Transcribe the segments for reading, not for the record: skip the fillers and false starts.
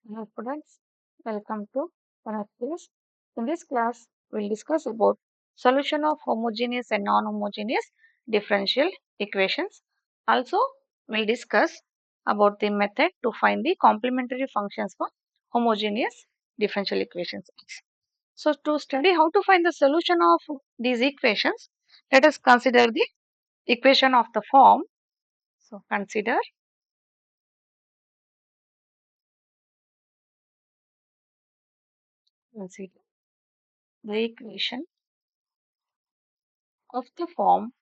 Hello students, welcome to one of class. In this class, we'll discuss about solution of homogeneous and non-homogeneous differential equations. Also, we'll discuss about the method to find the complementary functions for homogeneous differential equations. So, to study how to find the solution of these equations, let us consider the equation of the form. So, consider the equation of the form.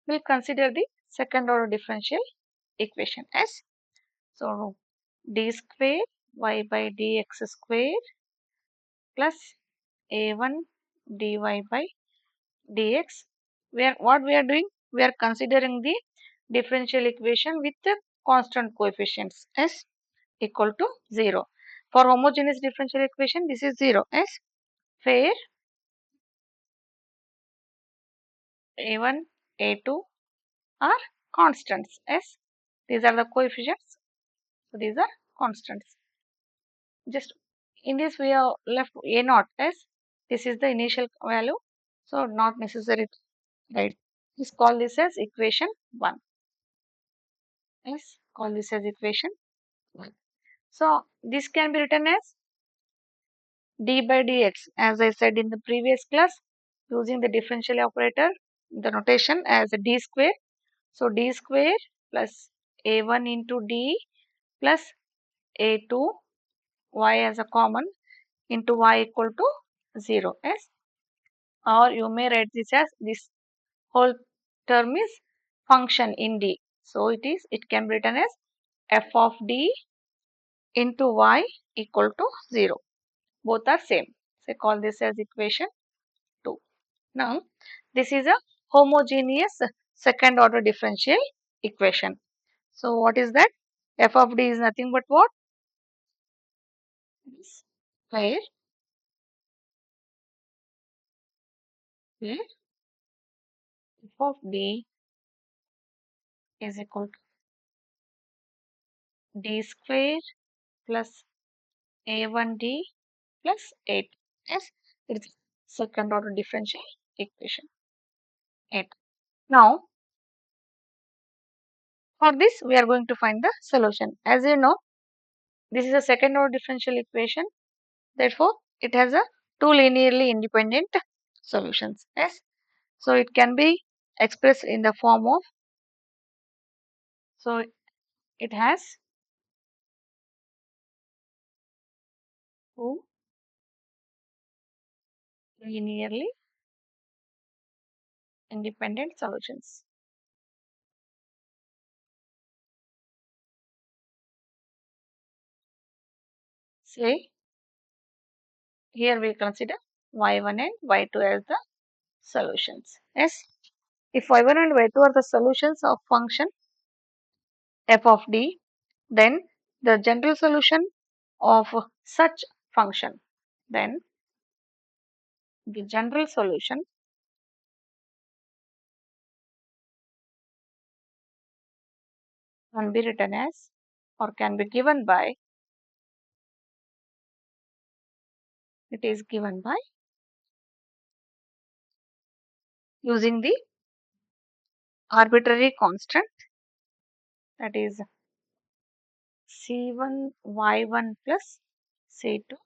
We'll consider the second order differential equation as so d square y by dx square plus a1 dy by dx. What we are doing? We are considering the differential equation with the constant coefficients s equal to 0. For homogeneous differential equation, this is 0 as where a1, a2 are constants s. These are the coefficients. So these are constants. Just in this we are left a naught as this is the initial value, so not necessary to write. Let's call this as equation 1. Yes, call this as equation 1. So this can be written as d by dx as I said in the previous class using the differential operator, the notation as a d square. So d square plus a1 into d plus a2 y as a common into y equal to 0 as, or you may write this as this whole term is function in d. So it can be written as f of d into y equal to 0. Both are same. So call this as equation 2. Now this is a homogeneous second order differential equation. So what is that? F of d is nothing but what? Where, where f of d is equal to d square plus a1d plus 8. Yes, it is second order differential equation 8. Now, for this, we are going to find the solution. As you know, this is a second order differential equation. Therefore, it has a two linearly independent solutions. Yes, so it can be expressed in the form of, so it has two linearly independent solutions. Say, here we consider y1 and y2 as the solutions. Yes. If y1 and y2 are the solutions of function f of d, then the general solution of such function, then the general solution can be written as or can be given by, it is given by using the arbitrary constant, that is c1 y1 plus c2.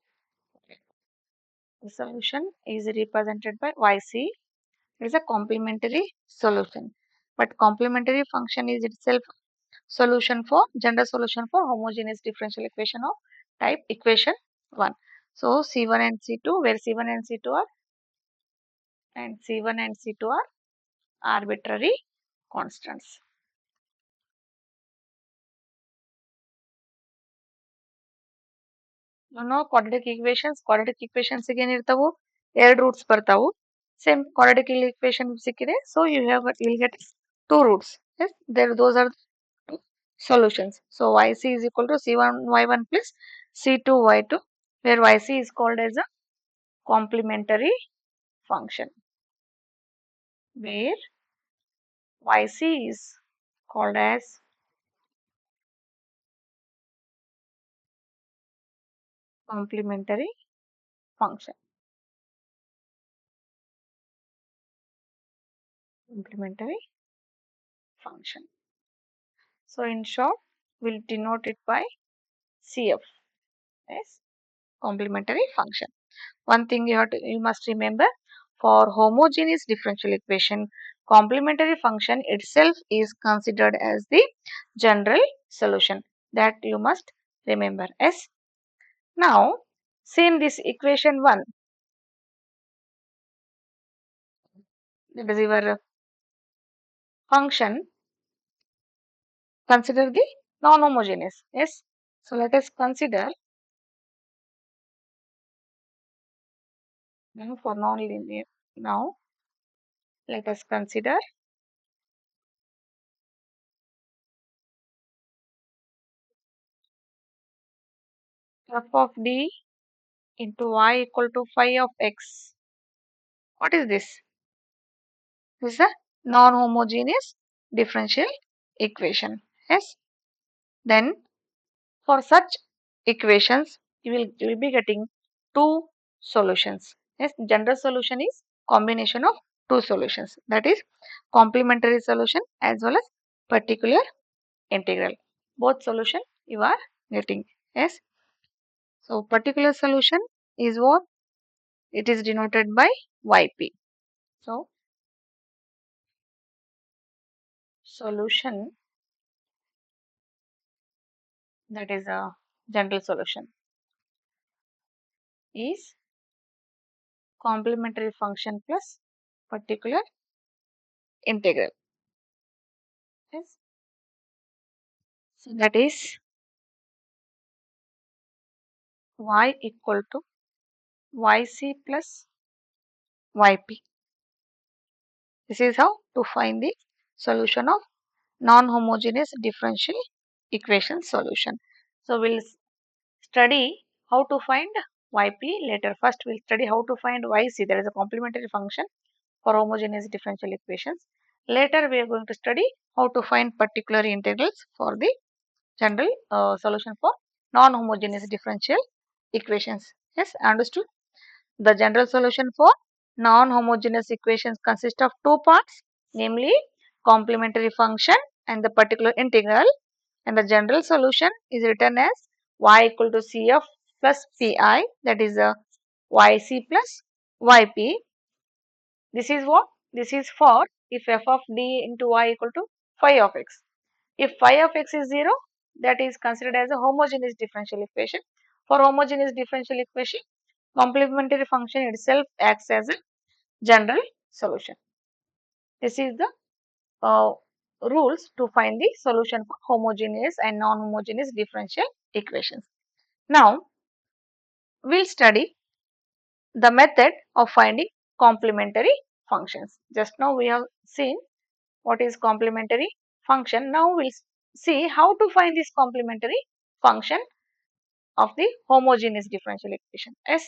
The solution is represented by yc. It is a complementary solution, but complementary function is itself solution for general solution for homogeneous differential equation of type equation 1. So C1 and C2, where C1 and C2 are, and C1 and C2 are arbitrary constants. You know quadratic equations again ಇರ್ತಾವು ಎರಡು roots ಬರ್ತಾವು same quadratic equation ಸಿಕ್ಕಿದೆ, so you'll get two roots. Yes, there those are two solutions. So yc is equal to c1 y1 plus c2 y2, where yc is called as a complementary function, where yc is called as complementary function. Complementary function. So in short, we'll denote it by CF. Yes, complementary function. One thing you must remember, for homogeneous differential equation, complementary function itself is considered as the general solution. That you must remember. Yes. Now, same this equation 1, that is your function, consider the non-homogeneous. Yes. So let us consider now for non-linear. Now let us consider f of d into y equal to phi of x. What is this? This is a non-homogeneous differential equation. Yes. Then for such equations, you will be getting two solutions. Yes. General solution is combination of two solutions. That is complementary solution as well as particular integral. Both solution you are getting. Yes. So particular solution is what? It is denoted by yp. So solution, that is a general solution, is complementary function plus particular integral. Yes. So that is y equal to yc plus yp. This is how to find the solution of non-homogeneous differential equation solution. So we'll study how to find yp later. First we'll study how to find yc, that is a complementary function for homogeneous differential equations. Later we are going to study how to find particular integrals for the general solution for non-homogeneous differential equations. Yes, understood. The general solution for non-homogeneous equations consists of two parts, namely complementary function and the particular integral. And the general solution is written as y equal to cf plus pi, that is a yc plus yp. This is what? This is for if f of d into y equal to phi of x. If phi of x is 0, that is considered as a homogeneous differential equation. For homogeneous differential equation, complementary function itself acts as a general solution. This is the rules to find the solution for homogeneous and non-homogeneous differential equations. Now, we'll study the method of finding complementary functions. Just now we have seen what is complementary function. Now we'll see how to find this complementary function of the homogeneous differential equation. Yes.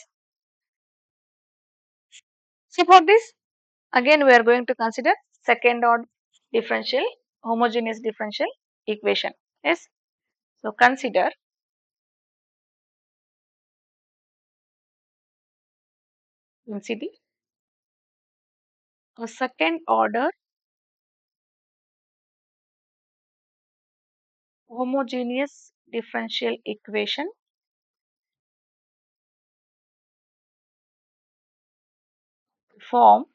So for this, again we are going to consider second order differential, homogeneous differential equation. Yes. So consider a second order homogeneous differential equation form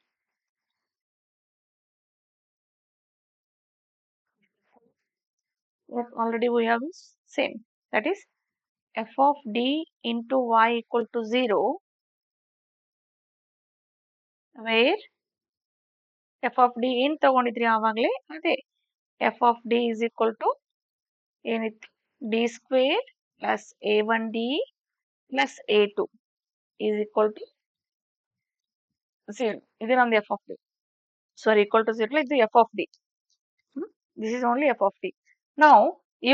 what already we have is same, that is f of d into y equal to 0, where f of d in ತಗೊಂಡಿದ್ರಿ ಆವಾಗಲೇ ಅದೇ f of d is equal to ಏನಿತ್ತು d square plus a1d plus a2 is equal to 0. ಇದು ನಮ್ದು f of d. Sorry, equal to 0 ಇದು f of d. This is only f of d. Now,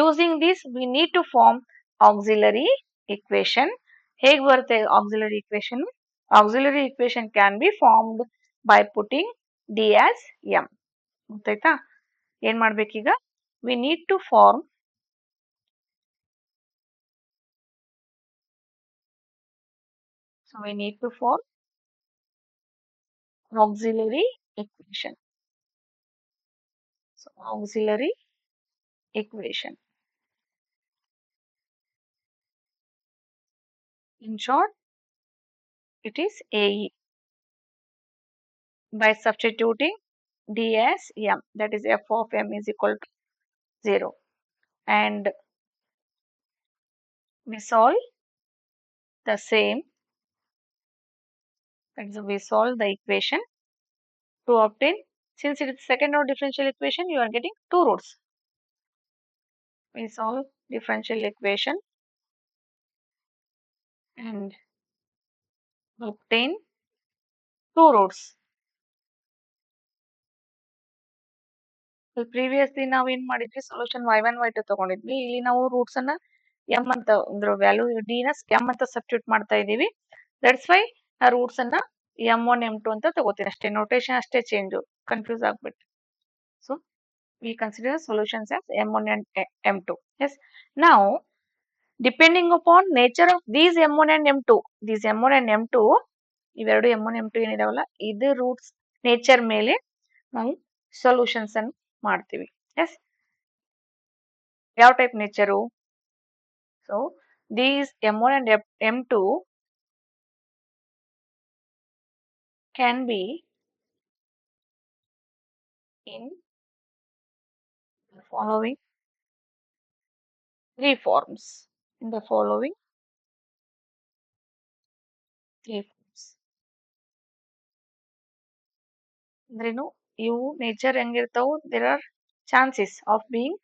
using this, we need to form auxiliary equation. ಹೇಗೆ ಬರುತ್ತೆ auxiliary equation? Auxiliary equation can be formed by putting d as m. ಗೊತ್ತಾಯ್ತಾ? ಏನು ಮಾಡಬೇಕೀಗ? We need to form So we need to form auxiliary equation. So auxiliary equation. In short, it is AE. By substituting D as M, that is f of M is equal to 0. And we solve the same, that is we solve the equation to obtain, since it is second order differential equation, you are getting two roots. We solve differential equation and obtain two roots. Previously ನಾವೇನ್ ಮಾಡಿದ್ವಿ, solution y1 y2 ತಗೊಂಡಿದ್ವಿ. ಇಲ್ಲಿ ನಾವು roots ಅನ್ನ m ಅಂತ ಅಂದ್ರೆ value d ನ m ಅಂತ substitute ಮಾಡ್ತಾ ಇದೀವಿ. ದಟ್ಸ್ ವೈ ಆ ರೂಟ್ಸ್ ಅನ್ನ m1 m2 ಅಂತ ತಗೋತೀನಿ ಅಷ್ಟೇ. ನೋಟೇಶನ್ ಅಷ್ಟೇ ಚೇಂಜ್, ಕನ್ಫ್ಯೂಸ್ ಆಗ್ಬಿಟ್ಟು. So we consider solutions as m1 and m2. Yes. Now, depending upon nature of these m1 and m2, these m1 and m2, ಇವೆರಡು m1 m2 ಏನಿದಾವಲ್ಲ, ಇದು roots nature ಮೇಲೆ ನಾವು solutions ಅನ್ನು ಮಾಡ್ತೀವಿ. ಎಸ್, ಯಾವ type nature? So these m1 and m2 can be in the following three forms. In the following three forms. ಅಂದ್ರೇನು, ಇವು nature ಹೆಂಗಿರ್ತಾವು, there are chances of being,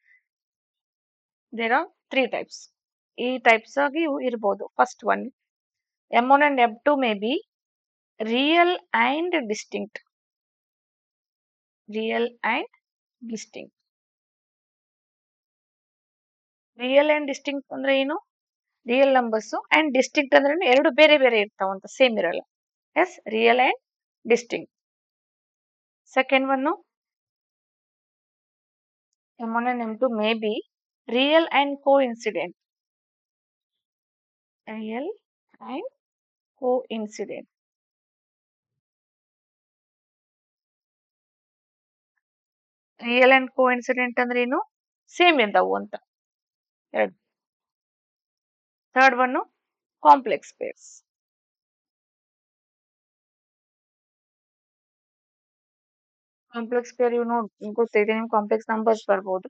there are three types. ಈ types ಆಗಿ ಇವು ಇರ್ಬೋದು. First one, m1 and m2 may be real and distinct. Real and distinct. Real and distinct ಅಂದ್ರೆ ಏನು? Real numbers and distinct ಅಂದ್ರೆ ಎರಡು ಬೇರೆ ಬೇರೆ ಇರ್ತಾವಂತ, ಸೇಮ್ ಇರಲ್ಲ. Yes, real and distinct. Second one, m1 and m2 may be real and coincident. Real and coincident. Real and coincident ಅಂದ್ರೆ ಏನು? ಸೇಮ್ ಇದ್ದಾವು ಅಂತ ಎರಡು. Third one, complex pairs. Complex pair ಇವು ಗೊತ್ತೈತೆ ನಿಮ್ಗೆ, ಕಾಂಪ್ಲೆಕ್ಸ್ ನಂಬರ್ಸ್ ಬರ್ಬೋದು.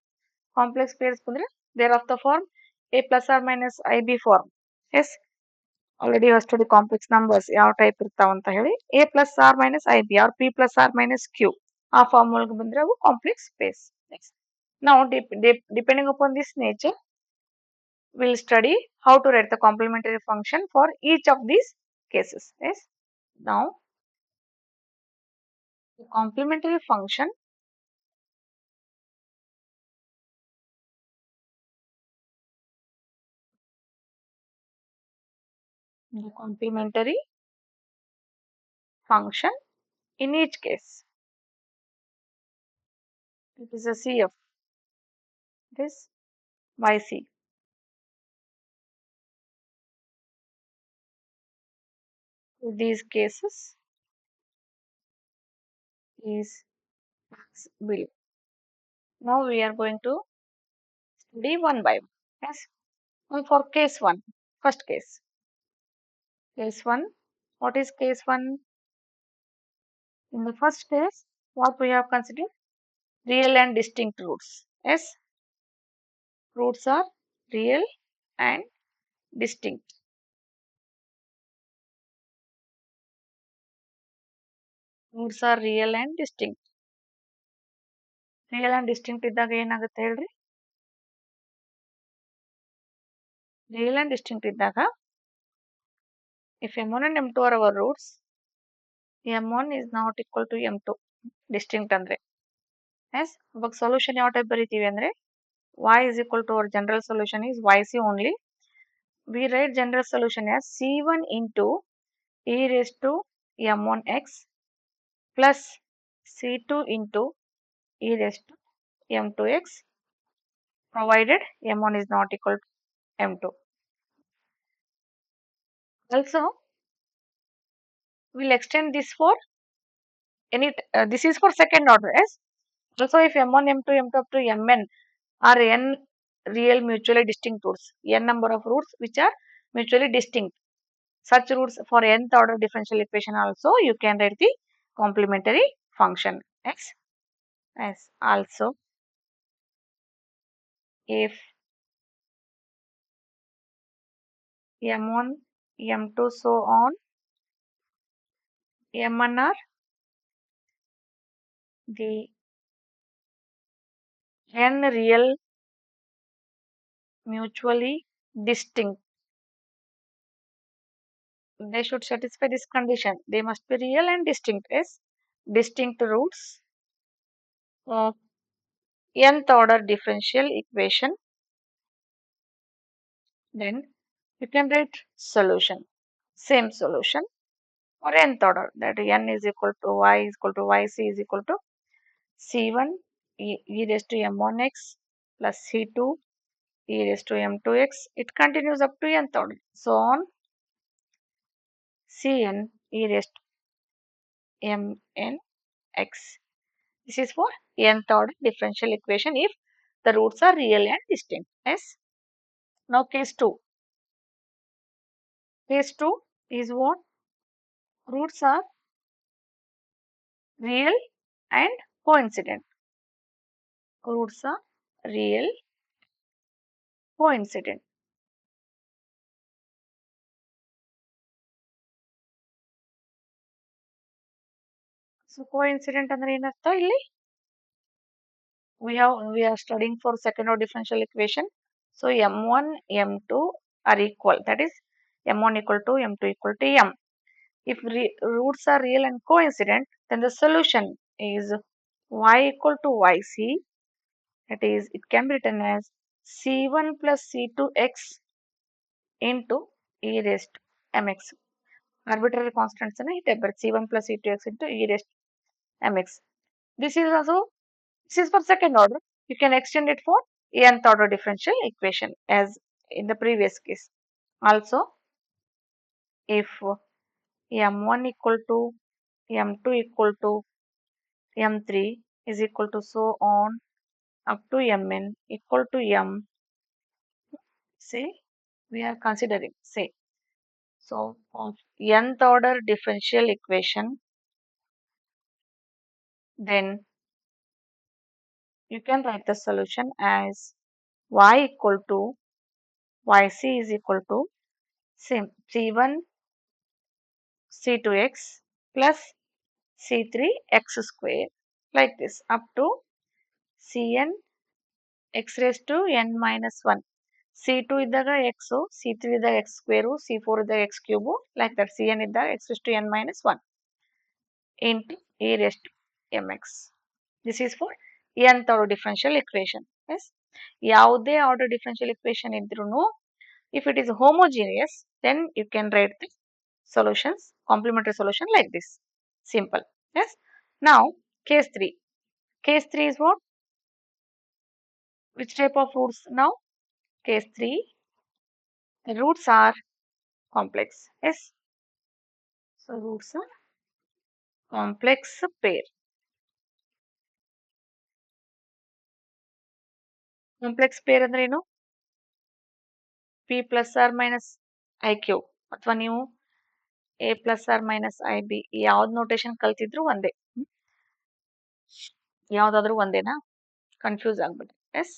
ಕಾಂಪ್ಲೆಕ್ಸ್ ಪೇರ್ಸ್ ಬಂದ್ರೆ they're of the form a plus or minus ib form. Yes, already you study complex numbers ಯಾವ ಟೈಪ್ ಇರ್ತಾವಂತ ಹೇಳಿ. a plus r minus ib or p plus r minus q, ಆ form ಒಳಗೆ ಬಂದ್ರೆ ಅವು complex pairs. Now, depending upon this nature, we'll study how to write the complementary function for each of these cases. Yes. Now, the complementary function in each case, it is a CF. This YC. In these cases is below. Now we are going to study one by one. Yes. Now for case 1, first case. Case 1. What is case 1? In the first case, what we have considered? Real and distinct roots. Yes. Roots are real and distinct. Roots are real and distinct. Real and distinct ಇದ್ದಾಗ ಏನಾಗುತ್ತೆ ಹೇಳ್ರಿ? Real and distinct ಇದ್ದಾಗ, if m1 and m2 are our roots, m1 is not equal to m2. Distinct ಅಂದ್ರೆ. Yes. ಅವಾಗ solution ಯಾವ type ಬರೀತೀವಿ ಅಂದ್ರೆ, y is equal to our general solution is yc only. We write general solution as c1 into e raised to m1x plus c2 into e raised to m2x, provided m1 is not equal to m2. Also, we'll extend this for this is for second order. Yes. Also, if m1, m2, m2 up to mn are n real mutually distinct roots, n number of roots which are mutually distinct. Such roots for nth order differential equation also you can write the complementary function. Yes. Yes. Also, if m1, m2, so on, mn are the n real mutually distinct, they should satisfy this condition. They must be real and distinct. Yes. Distinct roots of nth order differential equation. Then you can write solution. Same solution for nth order, that n is equal to y is equal to yc is equal to c1 e raised to m1x plus c2 e raised to m2x. It continues up to nth order. So on cn e raised to mnx. This is for nth order differential equation if the roots are real and distinct. Yes. Now case 2. Case 2 is what? Roots are real and coincident. Roots are real, coincident. So coincident ಅಂದ್ರೆ ಏನರ್ಥ ಇಲ್ಲಿ? We are studying for second order differential equation. So m1, m2 are equal. That is m1 equal to m2 equal to m. If roots are real and coincident, then the solution is y equal to yc. That is, it can be written as c1 plus c2x into e raised to mx. Arbitrary constants and it c1 plus c2x into e raised to mx. This is also, this is for second order. You can extend it for nth order differential equation as in the previous case. Also, if m1 equal to m2 equal to m3 is equal to so on up to mn equal to m, say we are considering, say, so of nth order differential equation, then you can write the solution as y equal to yc is equal to same c1 c2x plus c3 x square, like this up to cn x raised to n minus 1. c2 ಇದ್ದಾಗ x, c3 ಇದ್ದಾಗ x square, c4 ಇದ್ದಾಗ x cube, like that. cn ಇದ್ದಾಗ x raised to n minus 1 into e raised to mx. This is for nth order differential equation. Yes. ಯಾವುದೇ order differential equation ಇದ್ರೂ, if it is homogeneous, then you can write the solutions, complementary solution like this. Simple. Yes. Now, case 3. Case 3 is what? Which type of roots now? Case 3, the roots are complex. Yes. So, roots are complex pair. Complex pair ಅಂದ್ರೆ ಏನು? p plus or minus iq ಅಥವಾ ನೀವು a plus or minus ib ಯಾವ್ದು notation ಕಲ್ತಿದ್ರು ಒಂದೇ. ಯಾವ್ದಾದ್ರು ಒಂದೇನಾ? Confuse ಆಗ್ಬಿಟ್ಟು. S.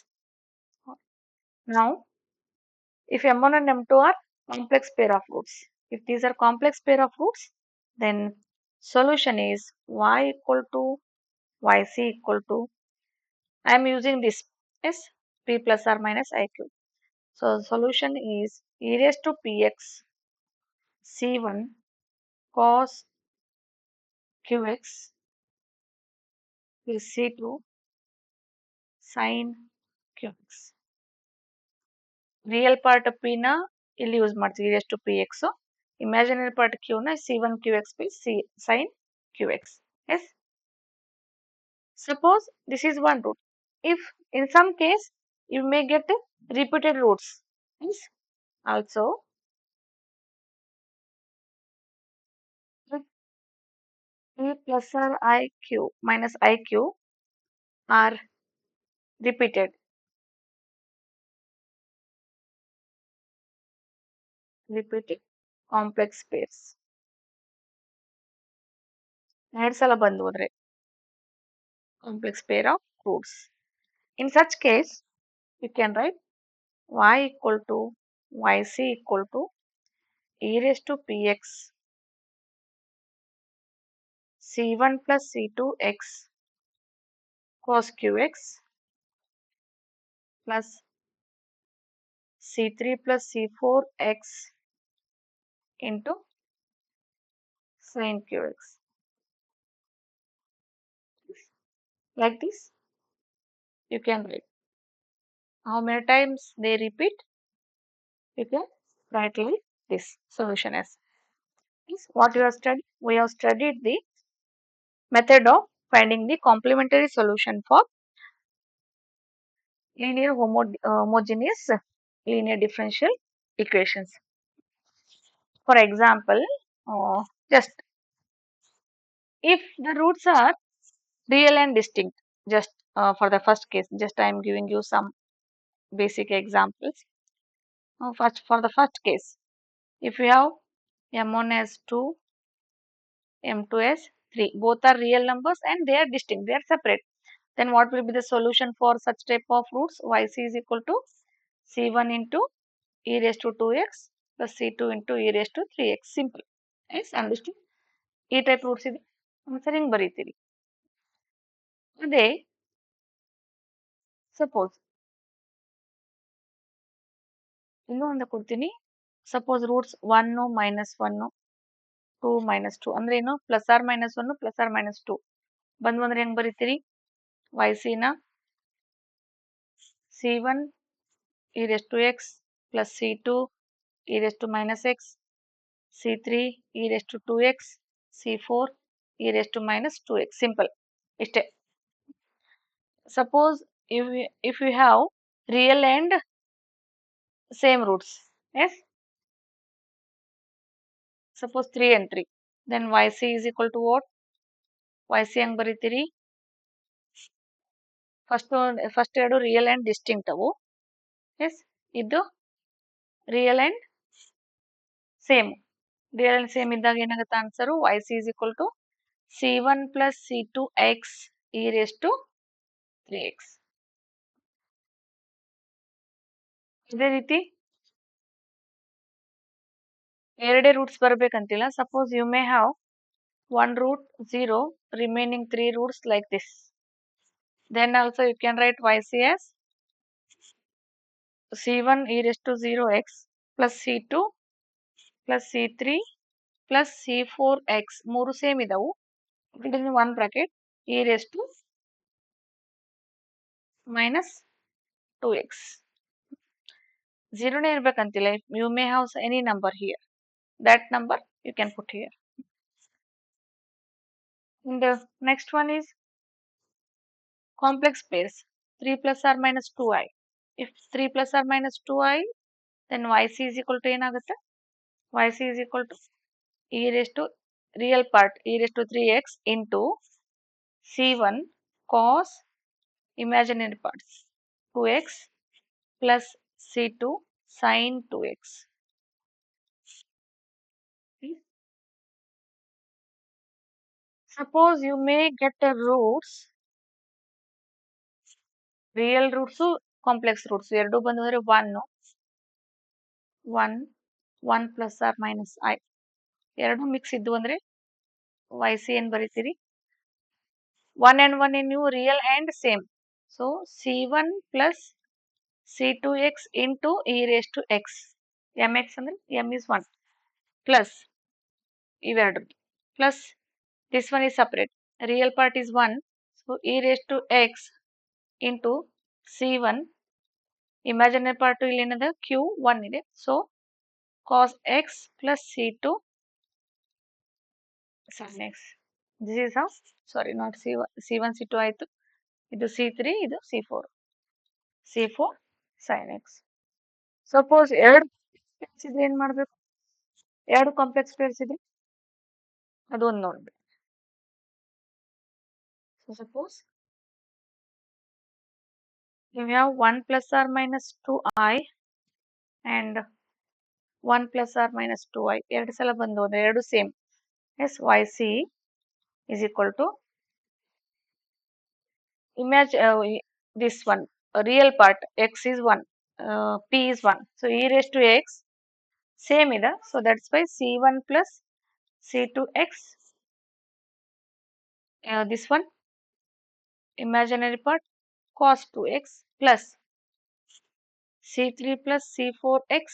Now, if m1 and m2 are complex pair of roots, if these are complex pair of roots, then solution is y equal to yc equal to, I am using this, yes, p plus or minus iq. So solution is e raised to px c1 cos qx plus c2 sin qx. Real part p na ಇಲ್ಲಿ use ಮಾಡ್ತೀವಿ e raised to px. Imaginary part q na c1 qx by c sin qx. Yes. Suppose this is one root. If in some case you may get repeated roots. Yes. Also, A plus or IQ minus IQ are repeated complex pairs. ಎರಡು ಸಲ ಬಂದು ಹೋದ್ರೆ complex pair of roots. In such case, you can write y equal to yc equal to e raised to px c1 plus c2 x cos qx plus c3 plus c4 x into sin qx. Like this, you can write. How many times they repeat? You can write like this. Solution as is what you have studied. We have studied the method of finding the complementary solution for homogeneous linear differential equations. For example, just if the roots are real and distinct, just for the first case, just I am giving you some basic examples. First, for the first case, if you have m1 as 2, m2 as 3, both are real numbers and they are distinct, they are separate. Then what will be the solution for such type of roots? Yc is equal to c1 into e raised to 2x plus c2 into e raised to 3x. Simple. Yes, understood? ಈ type roots ಇದೆ answer ಹಿಂಗೆ ಬರೀತೀರಿ. ಅದೇ suppose ಇನ್ನೂ ಒಂದು ಕೊಡ್ತೀನಿ. Suppose roots 1 minus 1 2 minus 2 ಅಂದ್ರೆ ಏನು plus or minus 1 plus or minus 2 ಬಂದು ಅಂದ್ರೆ ಹೆಂಗ್ ಬರೀತೀರಿ? yc ನ c1 e raised to x plus c2 e raised to minus x c3 e raised to 2x c4 e raised to minus 2x. Simple. ಇಷ್ಟೇ. Suppose if you have real and same roots, yes, suppose 3 and 3, then yc is equal to what? yc ಹೆಂಗ್ ಬರೀತೀರಿ? First ಎರಡು real and distinct ಅವು. S, ಇದು real and same. Real and same ಇದ್ದಾಗ ಏನಾಗುತ್ತೆ answer? yc is equal to c1 plus c2x e raised to 3x. ಇದೇ ರೀತಿ ಎರಡೇ roots ಬರಬೇಕಂತಿಲ್ಲ. Suppose you may have one root 0, remaining 3 roots like this. Then also you can write yc as c1 e raised to 0x plus c2 plus c3 plus c4x. ಮೂರು same ಇದಾವು. Put in one bracket e raised to minus 2x. 0 ನೇ ಇರ್ಬೇಕಂತಿಲ್ಲ. You may have any number here. That number you can put here. And the next one is complex pairs 3 plus or minus 2i. If 3 plus or minus 2i, then yc is equal to ಏನಾಗುತ್ತೆ? yc is equal to e raised to real part e raised to 3x into c1 cos imaginary parts 2x plus c2 sin 2x. Suppose you may get the roots, real roots, complex roots. ಎರಡು ಬಂದ್ರೆ 1 plus or minus I. ಎರಡು mix ಇದ್ದು ಅಂದ್ರೆ yc ಏನ್ ಬರೀತೀರಿ? 1 and 1 in you real and same. So c1 plus c2x into e raised to x. mx ಅಂದ್ರೆ m is 1 plus ಇವೆರಡು plus this one is separate. Real part is 1. So e raised to x into c1. Imaginary part ಇಲ್ಲಿ ಏನದ q 1 ಇದೆ. So cos x plus c2 sin x. This is how, sorry, not c1 c1 c2 ಆಯ್ತು. ಇದು c3 ಇದು c4 sin x. Suppose ಎರಡು pairs ಇದ್ರೆ ಏನ್ ಮಾಡ್ಬೇಕು? ಎರಡು ಕಾಂಪ್ಲೆಕ್ಸ್ ಪೇರ್ಸ್ ಇದೆ, ಅದೊಂದು ನೋಡ್ಬೇಕು. So suppose we have 1 plus or minus 2i and 1 plus or minus 2i. ಎರಡು ಸಲ ಬಂದು ಹೋದ್ರೆ ಎರಡು same. Yes, yc is equal to imagine this one real part x is 1, p is 1. So e raised to x same ida. So that's why c1 plus c2x, this one imaginary part cos 2x plus c3 plus c4x,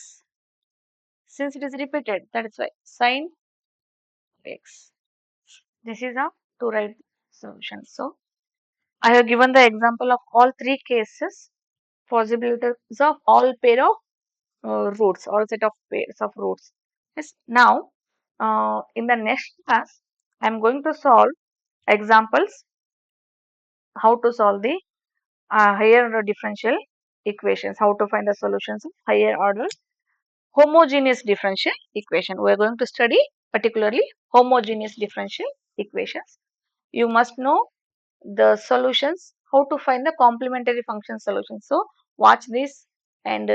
since it is repeated, that is why sin x. This is how to write solution. So I have given the example of all three cases, possibilities of all pair of roots, all set of pairs of roots. Yes. Now, in the next class, I am going to solve examples how to solve the higher order differential equations, how to find the solutions of higher order homogeneous differential equation. We are going to study particularly homogeneous differential equations. You must know the solutions, how to find the complementary function solution. So watch this and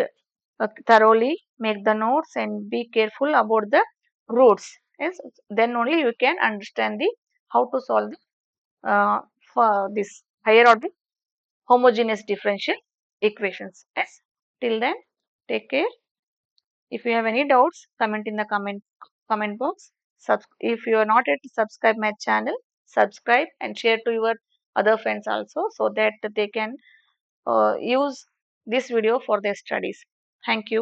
thoroughly make the notes and be careful about the roots. Yes, then only you can understand the how to solve the, for this higher order homogeneous differential equations. Yes, till then take care. If you have any doubts, comment in the comment box. If you are not yet subscribe my channel, subscribe and share to your other friends also, so that they can use this video for their studies. Thank you.